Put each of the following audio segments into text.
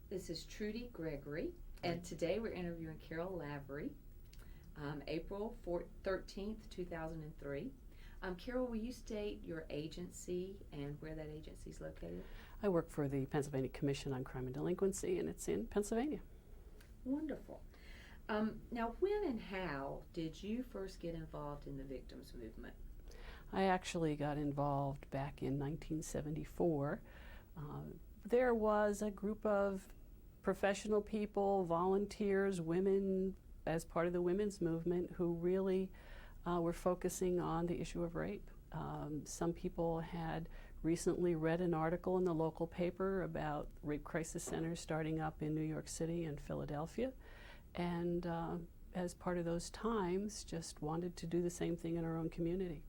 This is Trudy Gregory, and today we're interviewing Carol Lavery, April 13th, 2003. Carol, will you state your agency and where that agency is located? I work for the Pennsylvania Commission on Crime and Delinquency, and it's in Pennsylvania. Wonderful. Now, when and how did you first get involved in the victims movement? I actually got involved back in 1974. There was a group of professional people, volunteers, women, as part of the women's movement, who really were focusing on the issue of rape. Some people had recently read an article in the local paper about rape crisis centers starting up in New York City and Philadelphia, and as part of those times just wanted to do the same thing in our own community.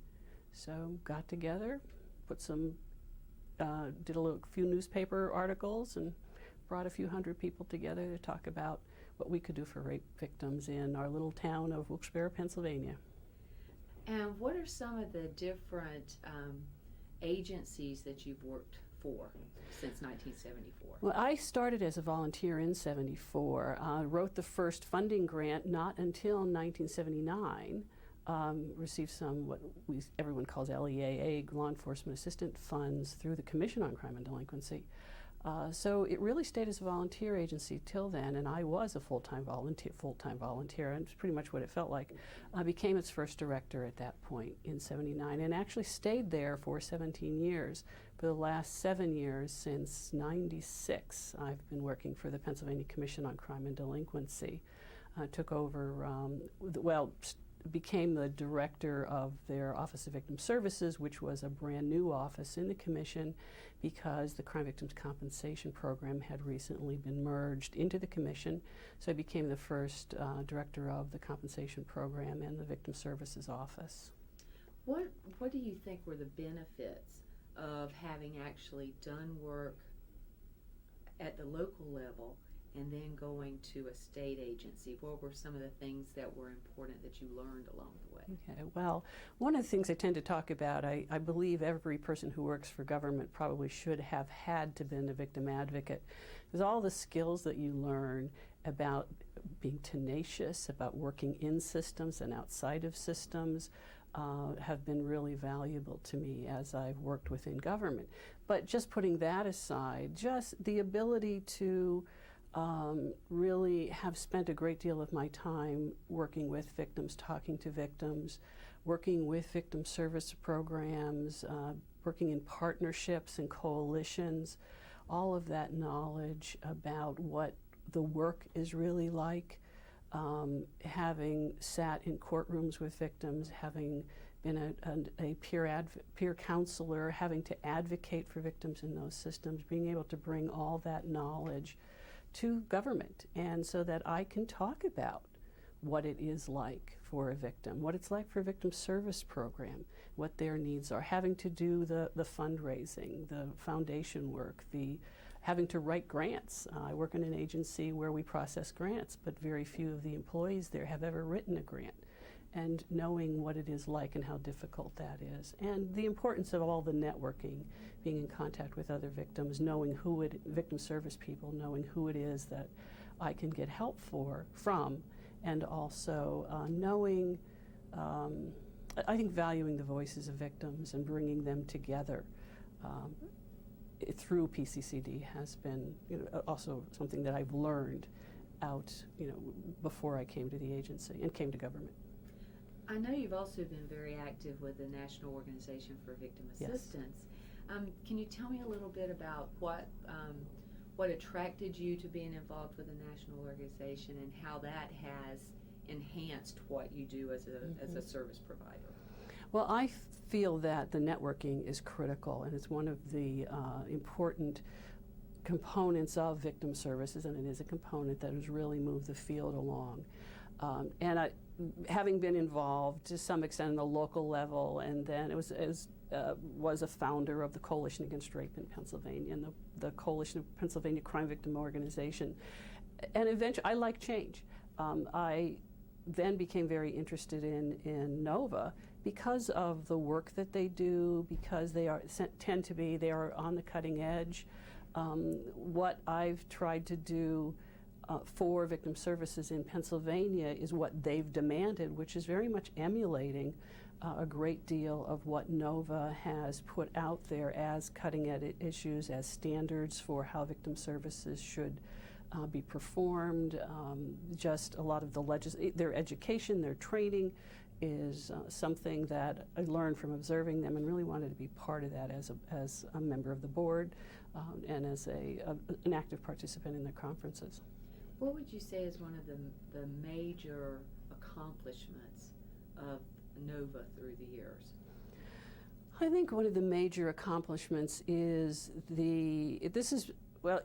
So got together, did a few newspaper articles, and brought a few hundred people together to talk about what we could do for rape victims in our little town of Wilkes-Barre, Pennsylvania. And what are some of the different agencies that you've worked for since 1974? Well, I started as a volunteer in '74. Wrote the first funding grant not until 1979. Received some what everyone calls LEAA, Law Enforcement Assistant Funds, through the Commission on Crime and Delinquency. So it really stayed as a volunteer agency till then, and I was a full-time volunteer, and it's pretty much what it felt like. I became its first director at that point in '79, and actually stayed there for 17 years. For the last 7 years, since '96, I've been working for the Pennsylvania Commission on Crime and Delinquency. Took over, became the director of their Office of Victim Services, which was a brand new office in the Commission because the Crime Victims Compensation Program had recently been merged into the Commission. So I became the first director of the Compensation Program and the Victim Services Office. What do you think were the benefits of having actually done work at the local level and then going to a state agency? What were some of the things that were important that you learned along the way? Okay, well, one of the things I tend to talk about, I believe every person who works for government probably should have had to been a victim advocate. There's all the skills that you learn about being tenacious, about working in systems and outside of systems, have been really valuable to me as I've worked within government. But just putting that aside, just the ability to really have spent a great deal of my time working with victims, talking to victims, working with victim service programs, working in partnerships and coalitions, all of that knowledge about what the work is really like, having sat in courtrooms with victims, having been a peer counselor, having to advocate for victims in those systems, being able to bring all that knowledge to government, and so that I can talk about what it is like for a victim, what it's like for a victim service program, what their needs are, having to do the fundraising, the foundation work, having to write grants. I work in an agency where we process grants, but very few of the employees there have ever written a grant, and knowing what it is like and how difficult that is, and the importance of all the networking, being in contact with other victims, knowing victim service people, knowing who it is that I can get help from, and also knowing, I think valuing the voices of victims and bringing them together through PCCD has been also something that I've learned out before I came to the agency and came to government. I know you've also been very active with the National Organization for Victim Assistance. Yes. Can you tell me a little bit about what attracted you to being involved with the national organization and how that has enhanced what you do as a service provider? Well, I feel that the networking is critical, and it's one of the important components of victim services, and it is a component that has really moved the field along. Having been involved to some extent on the local level, and then was a founder of the Coalition Against Rape in Pennsylvania and the Coalition of Pennsylvania Crime Victim Organization. And eventually, I like change. I then became very interested in NOVA because of the work that they do, because they are on the cutting edge. What I've tried to do for victim services in Pennsylvania is what they've demanded, which is very much emulating a great deal of what NOVA has put out there as cutting-edge issues, as standards for how victim services should be performed. Just a lot of their education, their training is something that I learned from observing them, and really wanted to be part of that as a member of the board and as an active participant in the conferences. What would you say is one of the major accomplishments of NOVA through the years? I think one of the major accomplishments is one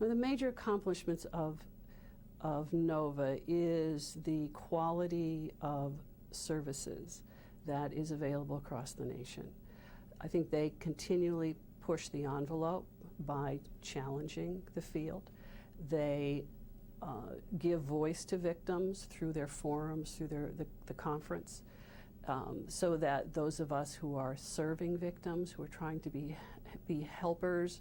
of the major accomplishments of NOVA is the quality of services that is available across the nation. I think they continually push the envelope by challenging the field. They give voice to victims through their forums, through the conference, so that those of us who are serving victims, who are trying to be helpers,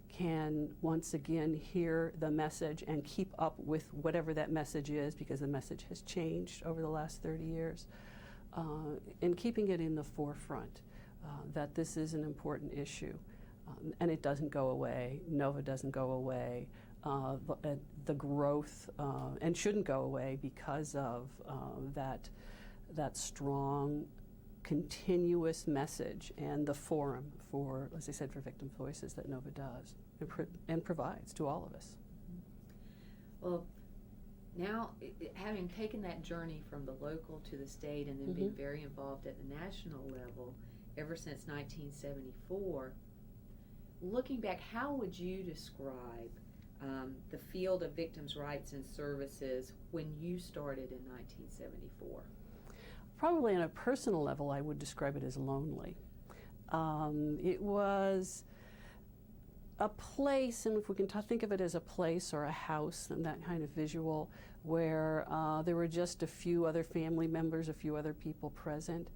can once again hear the message and keep up with whatever that message is, because the message has changed over the last 30 years, and keeping it in the forefront, that this is an important issue. And it doesn't go away. NOVA doesn't go away. The growth, and shouldn't go away because of that strong, continuous message and the forum for, as I said, for victim voices that NOVA does and provides to all of us. Well, now, having taken that journey from the local to the state and then being very involved at the national level ever since 1974, looking back, how would you describe the field of victims' rights and services when you started in 1974? Probably on a personal level, I would describe it as lonely. It was a place, and if we can think of it as a place or a house and that kind of visual, where there were just a few other family members, a few other people present.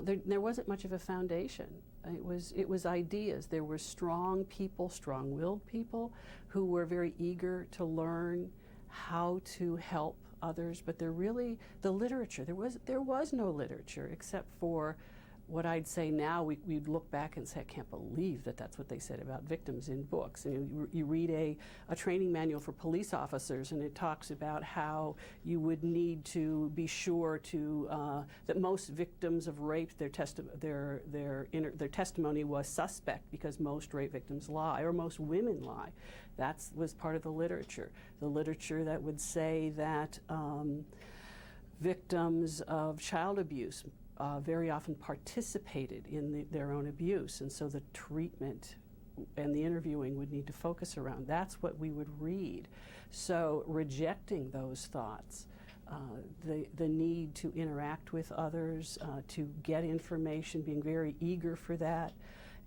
There wasn't much of a foundation. It was ideas. There were strong people, strong-willed people, who were very eager to learn how to help others. But the literature. There was no literature except for what I'd say now. We'd look back and say, I can't believe that that's what they said about victims in books. And you read a training manual for police officers, and it talks about how you would need to be sure to that most victims of rape, their testimony was suspect, because most rape victims lie, or most women lie. That was part of the literature. The literature that would say that victims of child abuse very often participated in their own abuse, and so the treatment and the interviewing would need to focus around. That's what we would read. So rejecting those thoughts, the need to interact with others, to get information, being very eager for that.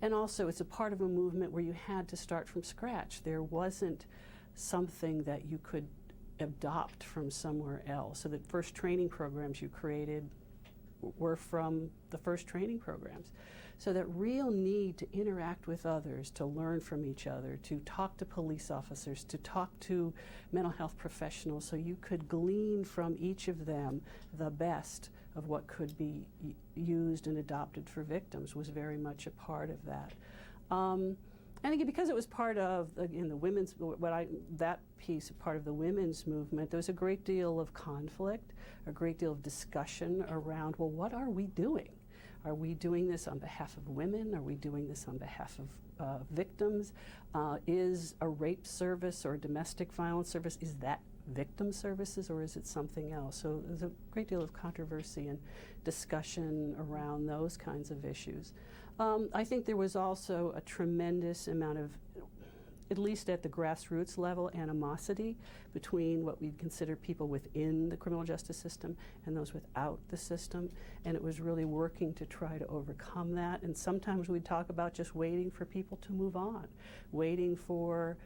And also, it's a part of a movement where you had to start from scratch. There wasn't something that you could adopt from somewhere else. So the first training programs you created were from the first training programs. So that real need to interact with others, to learn from each other, to talk to police officers, to talk to mental health professionals, so you could glean from each of them the best of what could be used and adopted for victims, was very much a part of that. And again, because it was part of the women's, that piece, part of the women's movement, there was a great deal of conflict, a great deal of discussion around, well, what are we doing? Are we doing this on behalf of women? Are we doing this on behalf of victims? Is a rape service or a domestic violence service, is that victim services, or is it something else? So there's a great deal of controversy and discussion around those kinds of issues. I think there was also a tremendous amount of, at least at the grassroots level, animosity between what we'd consider people within the criminal justice system and those without the system. And it was really working to try to overcome that. And sometimes we'd talk about just waiting for people to move on, waiting for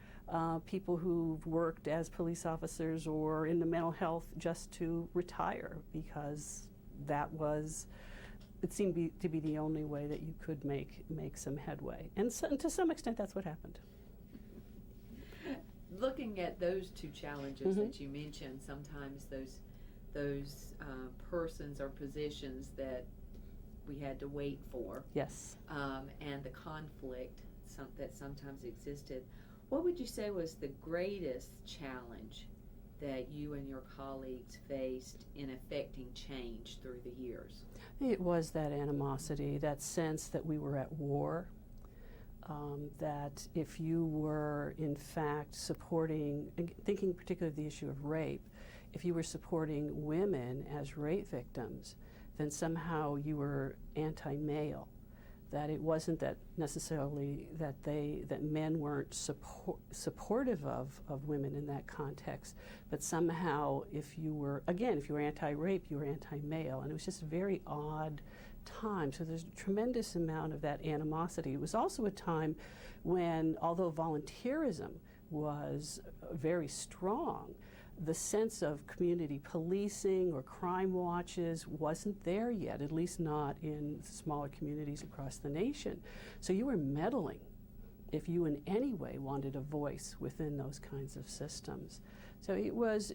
people who've worked as police officers or in the mental health just to retire, because that was it seemed to be the only way that you could make some headway. And so, to some extent, that's what happened. Looking at those two challenges that you mentioned, sometimes those persons or positions that we had to wait for, yes, and the conflict that sometimes existed, what would you say was the greatest challenge that you and your colleagues faced in effecting change through the years? It was that animosity, that sense that we were at war, that if you were in fact supporting, thinking particularly of the issue of rape, if you were supporting women as rape victims, then somehow you were anti-male. That it wasn't that necessarily that men weren't supportive of women in that context, but somehow if you were anti-rape, you were anti-male, and it was just a very odd time. So there's a tremendous amount of that animosity. It was also a time when, although volunteerism was very strong, the sense of community policing or crime watches wasn't there yet, at least not in smaller communities across the nation. So you were meddling if you in any way wanted a voice within those kinds of systems. So it was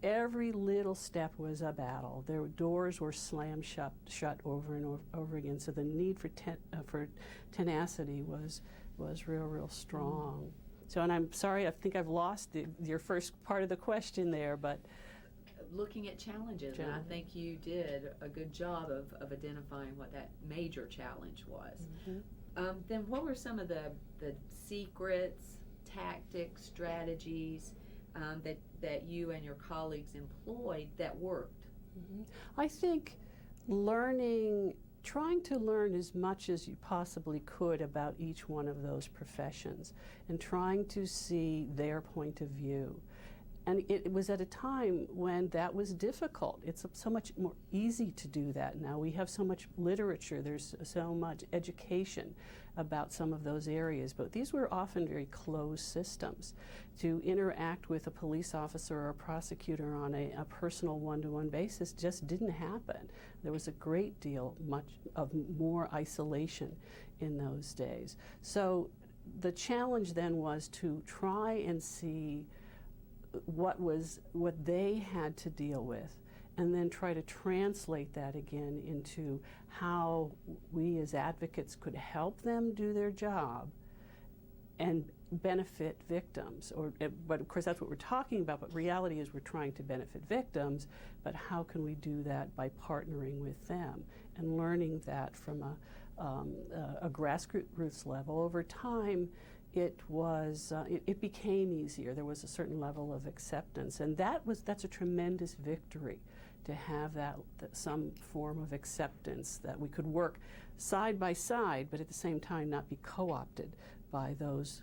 every little step was a battle. Their doors were slammed shut over and over again. So the need for tenacity was real strong. So, and I'm sorry, I think I've lost your first part of the question there, but looking at challenges, and I think you did a good job of identifying what that major challenge was. Then what were some of the secrets, tactics, strategies that you and your colleagues employed that worked? I think trying to learn as much as you possibly could about each one of those professions and trying to see their point of view. And it was at a time when that was difficult. It's so much more easy to do that now. We have so much literature, there's so much education about some of those areas, but these were often very closed systems. To interact with a police officer or a prosecutor on a personal one-to-one basis just didn't happen. There was a great deal more isolation in those days. So the challenge then was to try and see what they had to deal with, and then try to translate that again into how we as advocates could help them do their job and benefit victims. But of course that's what we're talking about, but reality is we're trying to benefit victims, but how can we do that by partnering with them and learning that from a grassroots level. Over time, it became easier. There was a certain level of acceptance, and that's a tremendous victory, to have that some form of acceptance, that we could work side by side, but at the same time not be co-opted by those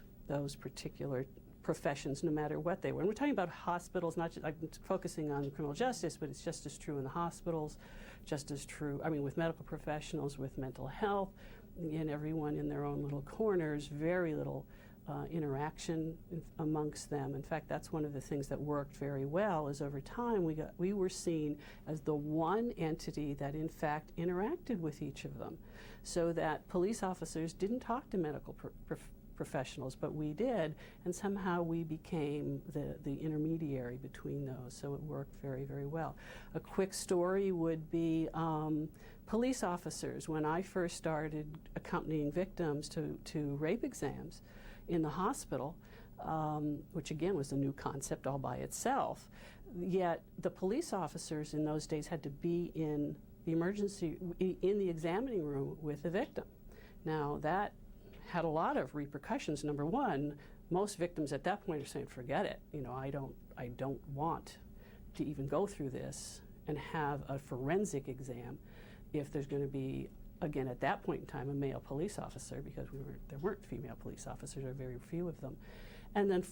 particular professions, no matter what they were. And we're talking about hospitals, not just, I'm focusing on criminal justice, but it's just as true in the hospitals, just as true, with medical professionals, with mental health, and everyone in their own little corners, very little interaction amongst them. In fact, that's one of the things that worked very well, is over time we were seen as the one entity that in fact interacted with each of them, so that police officers didn't talk to medical professionals, but we did, and somehow we became the intermediary between those, so it worked very, very well. A quick story would be police officers. When I first started accompanying victims to rape exams in the hospital, which again was a new concept all by itself, yet the police officers in those days had to be in the examining room with the victim. Now that had a lot of repercussions. Number one, most victims at that point are saying, forget it, I don't want to even go through this and have a forensic exam if there's going to be, again, at that point in time, a male police officer, because there weren't female police officers, or very few of them. And then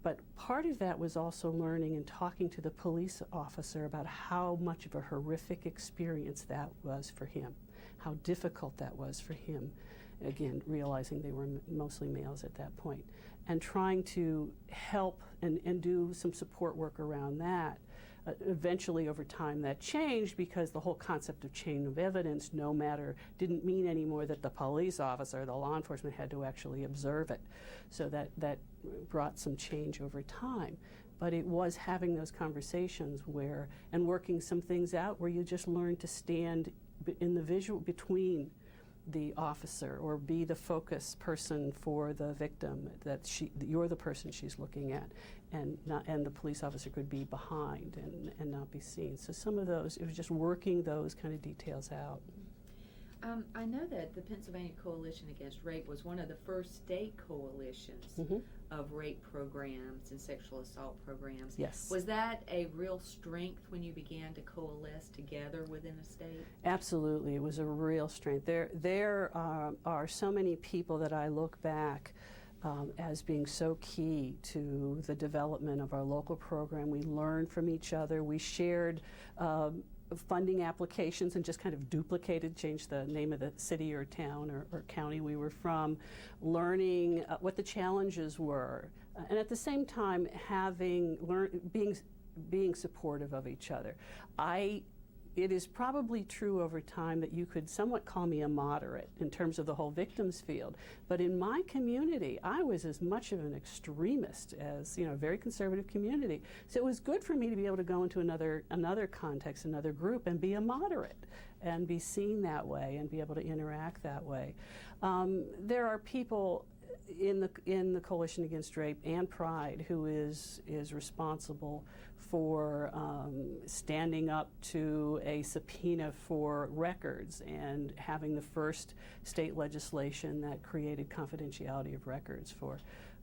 but part of that was also learning and talking to the police officer about how much of a horrific experience that was for him, how difficult that was for him. Again, realizing they were mostly males at that point, and trying to help and do some support work around that. Eventually, over time, that changed because the whole concept of chain of evidence, no matter, didn't mean anymore that the police officer, the law enforcement had to actually observe it. So that brought some change over time. But it was having those conversations where, and working some things out where you just learn to stand in the visual between the officer, or be the focus person for the victim, that you're the person she's looking at, and the police officer could be behind and not be seen. So some of those, it was just working those kind of details out. I know that the Pennsylvania Coalition Against Rape was one of the first state coalitions of rape programs and sexual assault programs. Yes. Was that a real strength when you began to coalesce together within a state? Absolutely, it was a real strength. There are so many people that I look back as being so key to the development of our local program. We learned from each other. We shared funding applications and just kind of duplicated, changed the name of the city or town or county we were from, learning what the challenges were, and at the same time being supportive of each other. It is probably true over time that you could somewhat call me a moderate in terms of the whole victims field, but in my community, I was as much of an extremist as, a very conservative community. So it was good for me to be able to go into another context, another group, and be a moderate, and be seen that way, and be able to interact that way. There are people in the Coalition Against Rape and Pride who is responsible for standing up to a subpoena for records and having the first state legislation that created confidentiality of records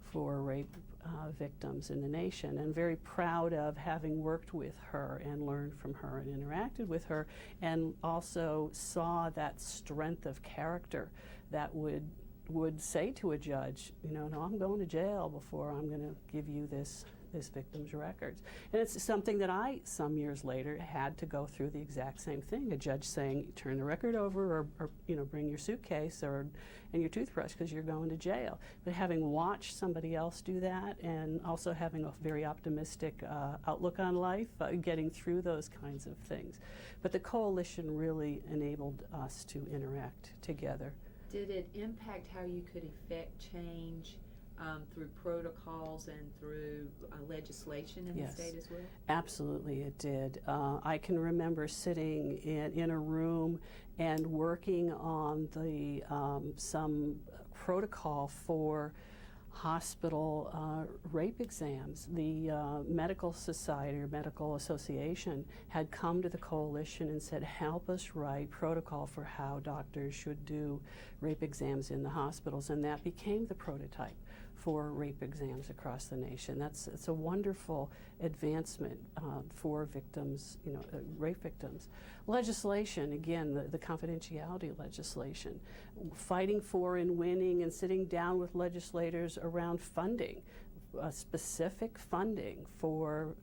for rape victims in the nation. And very proud of having worked with her and learned from her and interacted with her, and also saw that strength of character that would say to a judge, no, I'm going to jail before I'm going to give you this victim's records. And it's something that I, some years later, had to go through the exact same thing. A judge saying, turn the record over, or bring your suitcase and your toothbrush because you're going to jail. But having watched somebody else do that, and also having a very optimistic outlook on life, getting through those kinds of things. But the coalition really enabled us to interact together. Did it impact how you could effect change through protocols and through legislation in the state as well? Absolutely, it did. I can remember sitting in a room and working on some protocol for hospital rape exams. The Medical Society or Medical Association had come to the coalition and said, help us write protocol for how doctors should do rape exams in the hospitals, and that became the prototype for rape exams across the nation. It's a wonderful advancement for victims, rape victims. Legislation, again, the confidentiality legislation, fighting for and winning and sitting down with legislators around funding, specific funding for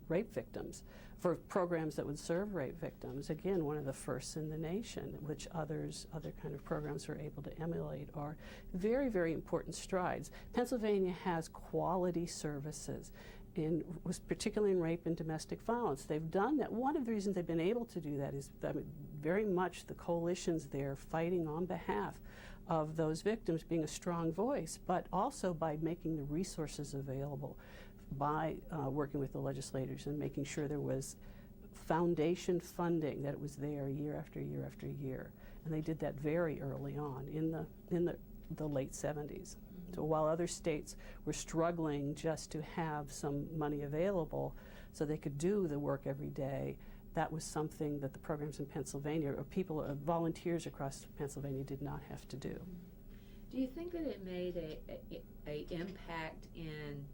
rape victims, for programs that would serve rape victims. Again, one of the first in the nation, which other kind of programs are able to emulate, are very, very important strides. Pennsylvania has quality services, particularly in rape and domestic violence. They've done that. One of the reasons they've been able to do that is very much the coalitions there fighting on behalf of those victims, being a strong voice, but also by making the resources available, by working with the legislators and making sure there was foundation funding, that it was there year after year after year. And they did that very early on in the late 70s. So while other states were struggling just to have some money available so they could do the work every day, that was something that the programs in Pennsylvania, or volunteers across Pennsylvania, did not have to do. Do you think that it made a impact in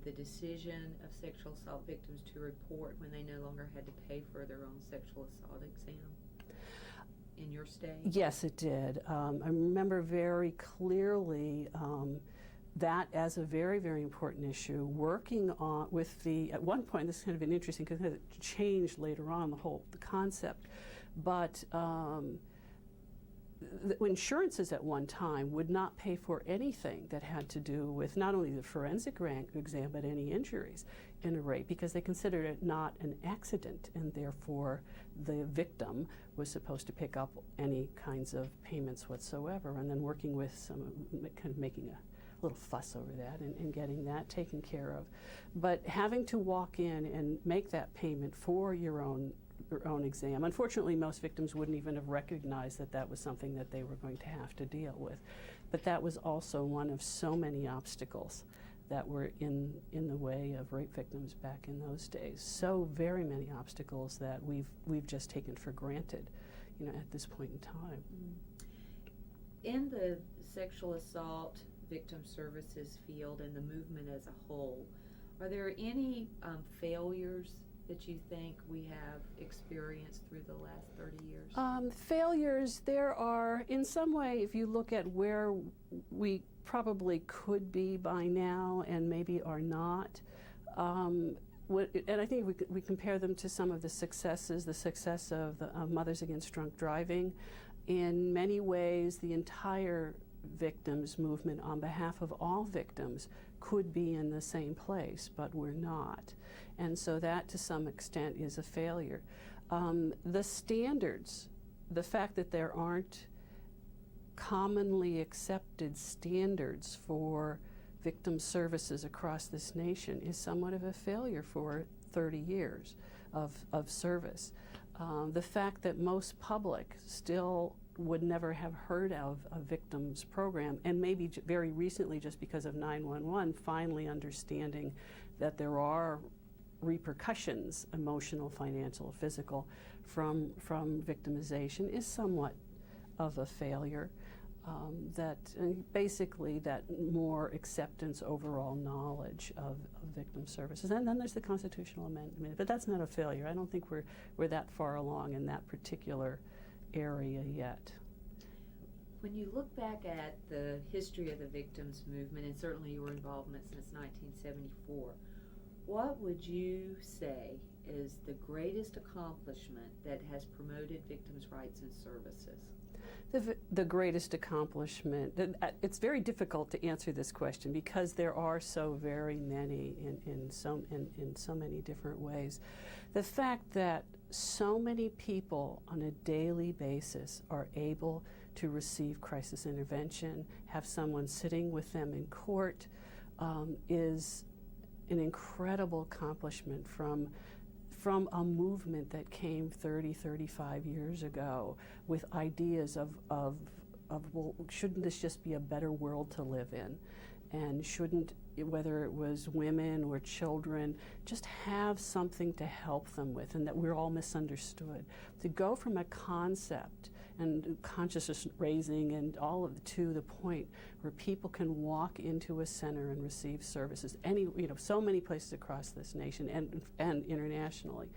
the decision of sexual assault victims to report when they no longer had to pay for their own sexual assault exam in your state? Yes, it did. I remember very clearly that as a very, very important issue, working on at one point, this is kind of an interesting, because it changed later on, the concept, but the insurances at one time would not pay for anything that had to do with not only the forensic exam, but any injuries. in a rape because they considered it not an accident, and therefore the victim was supposed to pick up any kinds of payments whatsoever, and then working with some, kind of making a little fuss over that and getting that taken care of. But having to walk in and make that payment for your own exam. Unfortunately, most victims wouldn't even have recognized that that was something that they were going to have to deal with. But that was also one of so many obstacles that were in the way of rape victims back in those days. So very many obstacles that we've just taken for granted, at this point in time. In the sexual assault victim services field and the movement as a whole, are there any failures that you think we have experienced through the last 30 years? Failures, there are, in some way, if you look at where we probably could be by now and maybe are not, and I think we compare them to some of the successes, the success of the Mothers Against Drunk Driving. In many ways, the entire victims movement on behalf of all victims could be in the same place, but we're not. And so that, to some extent, is a failure. The standards, the fact that there aren't commonly accepted standards for victim services across this nation is somewhat of a failure for 30 years of service. The fact that most public still would never have heard of a victims program, and maybe very recently, just because of 911, finally understanding that there are repercussions, emotional, financial, physical, from victimization is somewhat of a failure. Basically that more acceptance, overall knowledge of victim services. And then there's the constitutional amendment, but that's not a failure. I don't think we're that far along in that particular area yet. When you look back at the history of the victims movement, and certainly your involvement since 1974, what would you say is the greatest accomplishment that has promoted victims' rights and services? The greatest accomplishment, it's very difficult to answer this question because there are so very many in so many different ways. The fact that so many people on a daily basis are able to receive crisis intervention, have someone sitting with them in court, is an incredible accomplishment from a movement that came 30, 35 years ago with ideas of well, shouldn't this just be a better world to live in? And shouldn't, whether it was women or children, just have something to help them with, and that we're all misunderstood. To go from a concept and consciousness raising and all of to the point where people can walk into a center and receive services, so many places across this nation and internationally,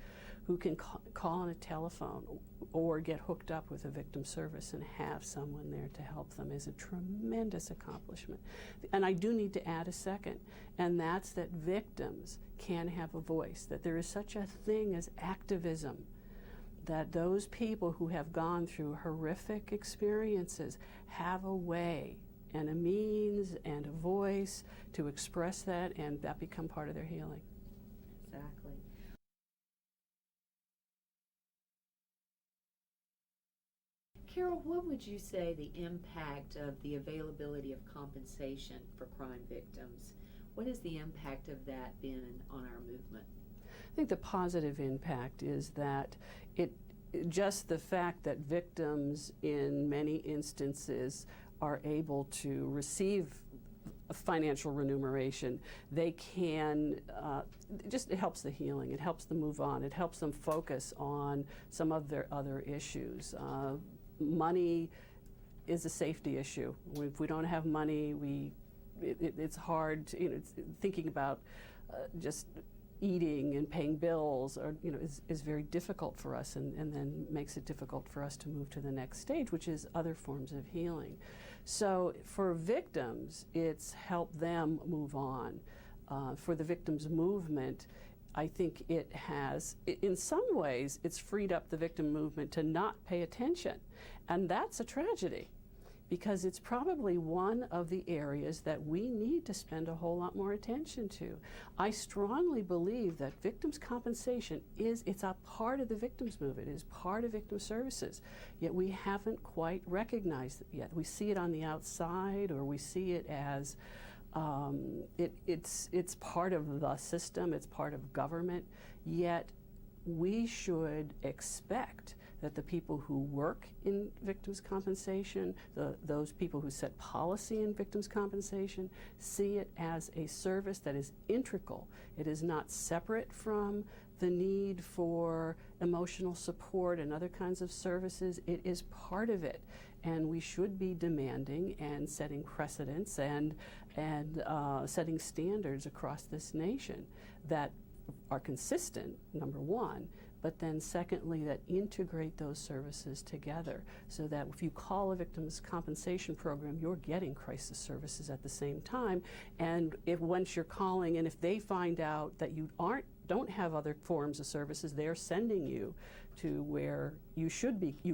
who can call on a telephone or get hooked up with a victim service and have someone there to help them is a tremendous accomplishment. And I do need to add a second, and that's that victims can have a voice, that there is such a thing as activism, that those people who have gone through horrific experiences have a way and a means and a voice to express that, and that become part of their healing. Exactly. Carol, what would you say the impact of the availability of compensation for crime victims? What has the impact of that been on our movement? I think the positive impact is that just the fact that victims in many instances are able to receive a financial remuneration, they can, it helps the healing, it helps them move on, it helps them focus on some of their other issues. Money is a safety issue. If we don't have money, it's hard to, thinking about just eating and paying bills, or is very difficult for us, and then makes it difficult for us to move to the next stage, which is other forms of healing. So for victims, it's helped them move on. For the victims movement, I think it has, in some ways, it's freed up the victim movement to not pay attention, and that's a tragedy. because it's probably one of the areas that we need to spend a whole lot more attention to. I strongly believe that victims' compensation it's a part of the victims movement, it is part of victim services, yet we haven't quite recognized it yet. We see it on the outside, or we see it as it's part of the system, it's part of government, yet we should expect that the people who work in victims' compensation, those people who set policy in victims' compensation, see it as a service that is integral. It is not separate from the need for emotional support and other kinds of services. It is part of it. And we should be demanding and setting precedents and setting standards across this nation that are consistent, number one, but then secondly, that integrate those services together so that if you call a victim's compensation program, you're getting crisis services at the same time. And if once you're calling, and if they find out that you don't have other forms of services, they're sending you to where you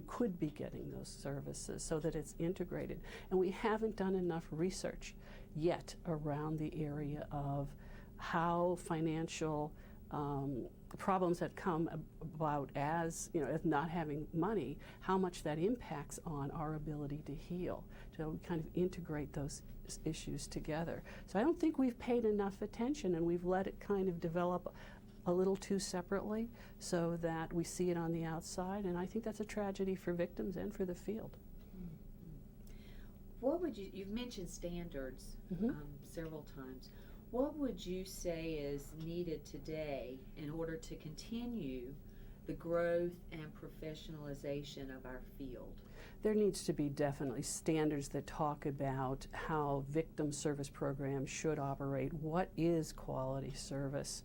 could be getting those services so that it's integrated. And we haven't done enough research yet around the area of how financial problems that come about as not having money, how much that impacts on our ability to heal, to kind of integrate those issues together. So I don't think we've paid enough attention, and we've let it kind of develop a little too separately so that we see it on the outside, and I think that's a tragedy for victims and for the field. What would you've mentioned standards several times. What would you say is needed today in order to continue the growth and professionalization of our field? There needs to be definitely standards that talk about how victim service programs should operate. What is quality service?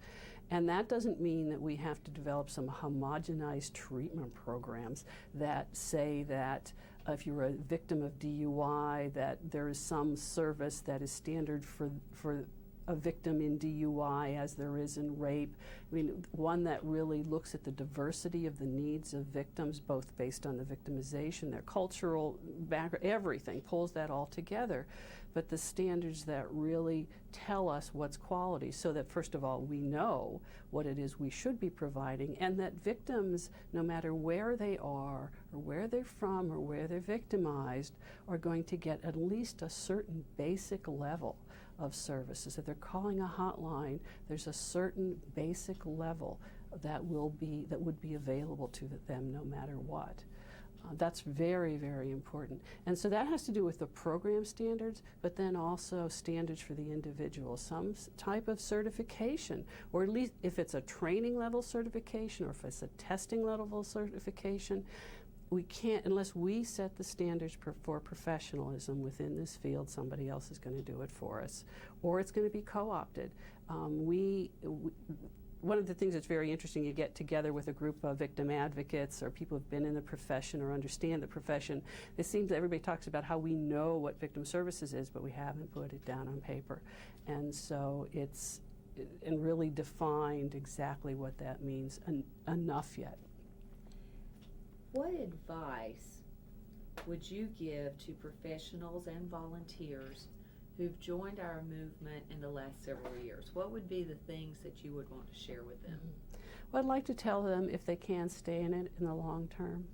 And that doesn't mean that we have to develop some homogenized treatment programs that say that if you're a victim of DUI, that there is some service that is standard for a victim in DUI as there is in rape. I mean, one that really looks at the diversity of the needs of victims, both based on the victimization, their cultural background, everything, pulls that all together. But the standards that really tell us what's quality, so that first of all we know what it is we should be providing, and that victims, no matter where they are or where they're from or where they're victimized, are going to get at least a certain basic level of services. If they're calling a hotline, there's a certain basic level that would be available to them no matter what. That's very, very important. And so that has to do with the program standards, but then also standards for the individual, some type of certification, or at least if it's a training level certification or if it's a testing level certification. We can't, unless we set the standards for professionalism within this field, somebody else is going to do it for us, or it's going to be co-opted. One of the things that's very interesting, you get together with a group of victim advocates or people who've been in the profession or understand the profession. It seems that everybody talks about how we know what victim services is, but we haven't put it down on paper. And so it's really defined exactly what that means enough yet. What advice would you give to professionals and volunteers who've joined our movement in the last several years? What would be the things that you would want to share with them? Well, I'd like to tell them if they can stay in it in the long term,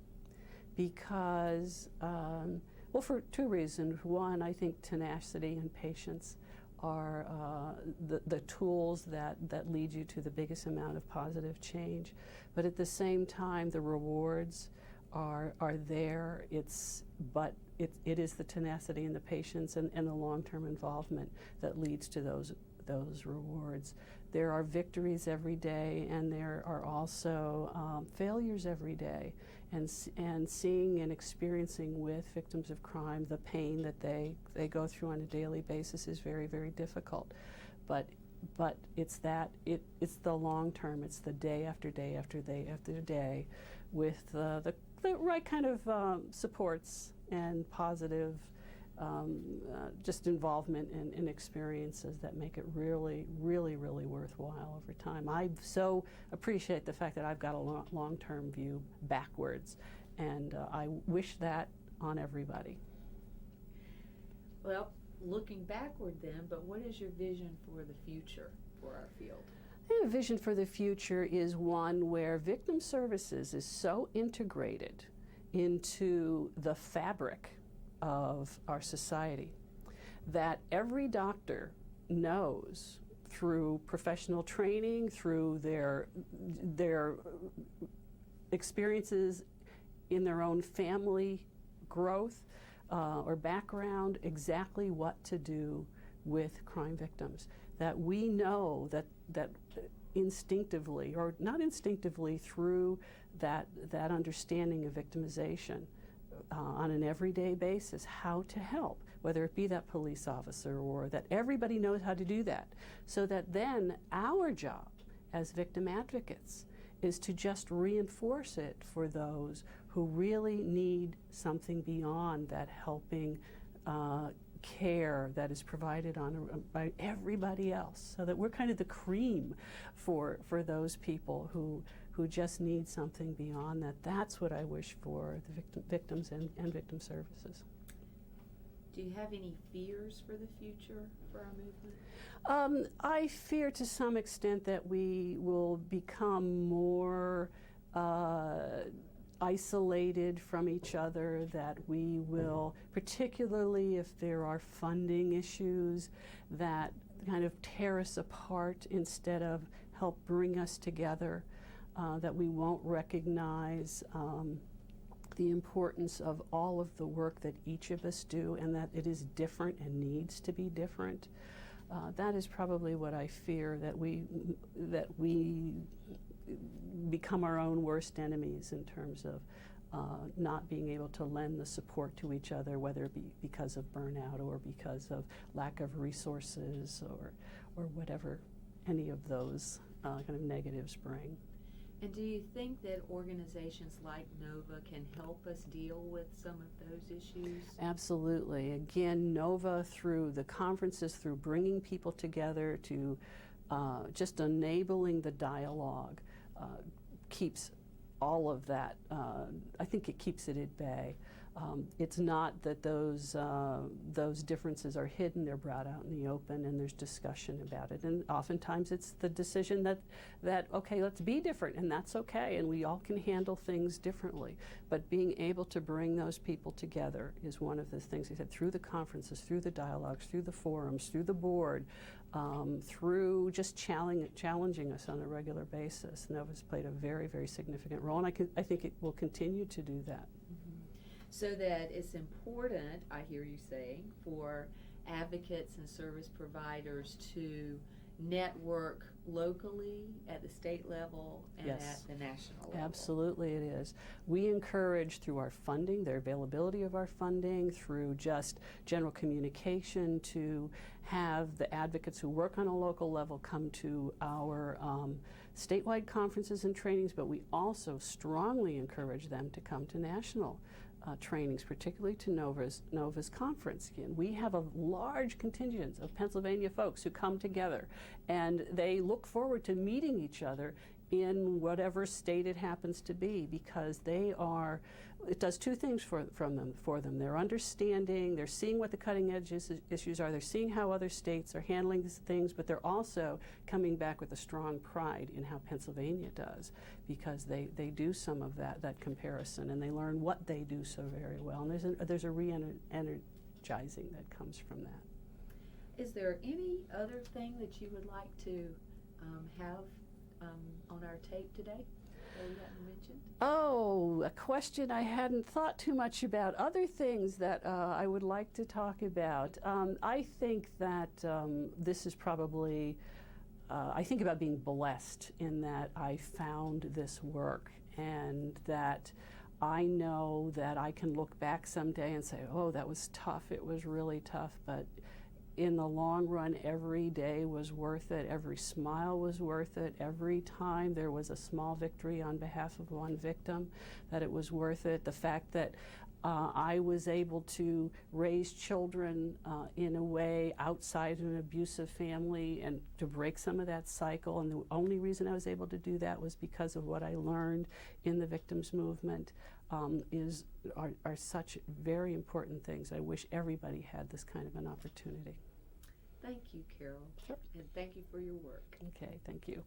because, well, for two reasons. One, I think tenacity and patience are the tools that lead you to the biggest amount of positive change. But at the same time, the rewards are there. It is the tenacity and the patience and the long-term involvement that leads to those rewards. There are victories every day, and there are also failures every day. And seeing and experiencing with victims of crime the pain that they go through on a daily basis is very, very difficult. But it's the long term. It's the day after day after day after day, with the right kind of supports and positive just involvement and experiences that make it really, really, really worthwhile over time. I so appreciate the fact that I've got a long-term view backwards, and I wish that on everybody. Well, looking backward then, but what is your vision for the future for our field? I think a vision for the future is one where victim services is so integrated into the fabric of our society that every doctor knows through professional training, through their experiences in their own family growth or background, exactly what to do with crime victims. That we know that instinctively, or not instinctively, through that understanding of victimization on an everyday basis, how to help, whether it be that police officer or that everybody knows how to do that, so that then our job as victim advocates is to just reinforce it for those who really need something beyond that helping care that is provided by everybody else, so that we're kind of the cream for those people who just need something beyond that. That's what I wish for the victims and victim services. Do you have any fears for the future for our movement? I fear to some extent that we will become more isolated from each other, that we will, particularly if there are funding issues that kind of tear us apart instead of help bring us together, that we won't recognize the importance of all of the work that each of us do, and that it is different and needs to be different. That is probably what I fear, that we become our own worst enemies in terms of not being able to lend the support to each other, whether it be because of burnout or because of lack of resources or whatever any of those kind of negatives bring. And do you think that organizations like NOVA can help us deal with some of those issues? Absolutely. Again, NOVA, through the conferences, through bringing people together, to just enabling the dialogue, keeps all of that. I think it keeps it at bay. It's not that those differences are hidden, they're brought out in the open and there's discussion about it. And oftentimes it's the decision that okay, let's be different, and that's okay, and we all can handle things differently. But being able to bring those people together is one of the things, I said, through the conferences, through the dialogues, through the forums, through the board, through just challenging us on a regular basis. NOVA's played a very, very significant role, and I think it will continue to do that. So that it's important, I hear you saying, for advocates and service providers to network locally at the state level and Yes. at the national level. Absolutely it is. We encourage through our funding, the availability of our funding, through just general communication, to have the advocates who work on a local level come to our statewide conferences and trainings, but we also strongly encourage them to come to national trainings, particularly to NOVA's conference. Again, we have a large contingent of Pennsylvania folks who come together, and they look forward to meeting each other in whatever state it happens to be, because it does two things for them. They're understanding, they're seeing what the cutting edge issues are, they're seeing how other states are handling these things, but they're also coming back with a strong pride in how Pennsylvania does, because they do some of that comparison, and they learn what they do so very well, and there's a re-energizing that comes from that. Is there any other thing that you would like to have on our tape today that we haven't mentioned? Oh, a question I hadn't thought too much about. Other things that I would like to talk about. I think that this is probably, I think about being blessed in that I found this work, and that I know that I can look back someday and say, oh, that was tough, it was really tough, but in the long run, every day was worth it, every smile was worth it, every time there was a small victory on behalf of one victim, that it was worth it. The fact that I was able to raise children in a way outside an abusive family and to break some of that cycle, and the only reason I was able to do that was because of what I learned in the victims movement. are such very important things. I wish everybody had this kind of an opportunity. Thank you, Carol. Sure. And thank you for your work. Okay, thank you.